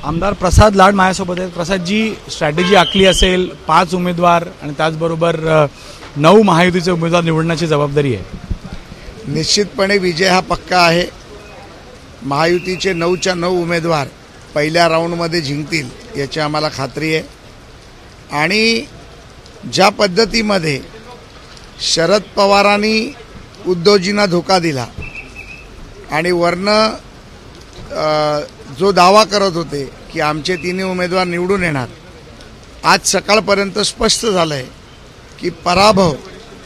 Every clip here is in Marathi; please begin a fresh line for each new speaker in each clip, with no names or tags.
आमदार प्रसाद लाड माझ्यासोबत आहेत. प्रसादजी, स्ट्रॅटेजी आखली असेल, 5 उमेदवार आणि त्याचबरोबर 9 महायुतीचे उमेदवार निवडण्याची जबाबदारी आहे.
निश्चितपणे विजय हा पक्का आहे. महायुतीचे 9च्या 9 उमेदवार पहिल्या राऊंडमध्ये जिंकतील याची आम्हाला खात्री आहे. आणि ज्या पद्धतीमध्ये शरद पवारांनी उद्धवजींना धोका दिला आणि वरनं जो दावा करत होते की आमचे 3 उमेदवार निवडून येणार, आज सकाळपर्यंत स्पष्ट झालं आहे की पराभव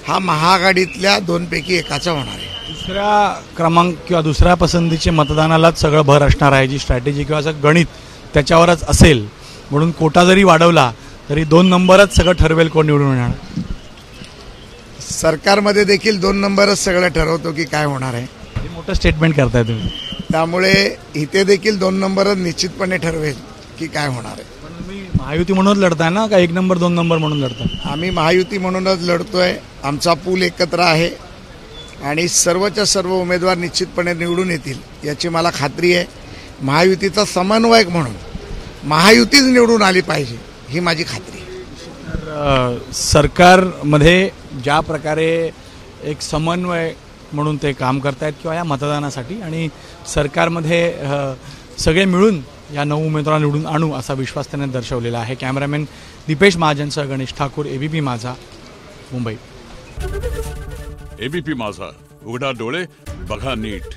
हा महाआघाडीतल्या 2 पैकी एकाचा होणार आहे.
दुसऱ्या क्रमांक किंवा दुसऱ्या पसंतीचे मतदानालाच सगळं भर असणार आहे. जी स्ट्रॅटेजी किंवा असं गणित त्याच्यावरच असेल, म्हणून कोटा जरी वाढवला तरी 2 नंबरच सगळं ठरवेल कोण निवडून येणार.
सरकारमध्ये देखील 2 नंबरच सगळं ठरवतो की काय होणार आहे.
हे मोठं स्टेटमेंट करताय तुम्ही.
त्यामुळे इथे देखील 2 नंबरच निश्चितपणे ठरवेल की काय होणार आहे.
पण तुम्ही महायुती म्हणूनच लढताय ना, का 1 नंबर 2 नंबर म्हणून लढताय?
आम्ही महायुती म्हणूनच लढतोय. आमचा पूल एकत्र आहे आणि सर्वच्या सर्व उमेदवार निश्चितपणे निवडून येतील याची मला खात्री आहे. महायुतीचा समन्वयक म्हणून महायुतीच निवडून आली पाहिजे ही माझी खात्री आहे.
सरकारमध्ये ज्या प्रकारे एक समन्वय म्हणून ते काम करतायत किंवा या मतदानासाठी, आणि सरकारमध्ये सगळे मिळून या 9 उमेदवार निवडून आणू असा विश्वास त्यांनी दर्शवलेला आहे. कॅमेरामॅन दीपेश महाजनसह गणेश ठाकूर, एबीपी माझा, मुंबई.
एबीपी माझा, उघडा डोळे बघा नीट.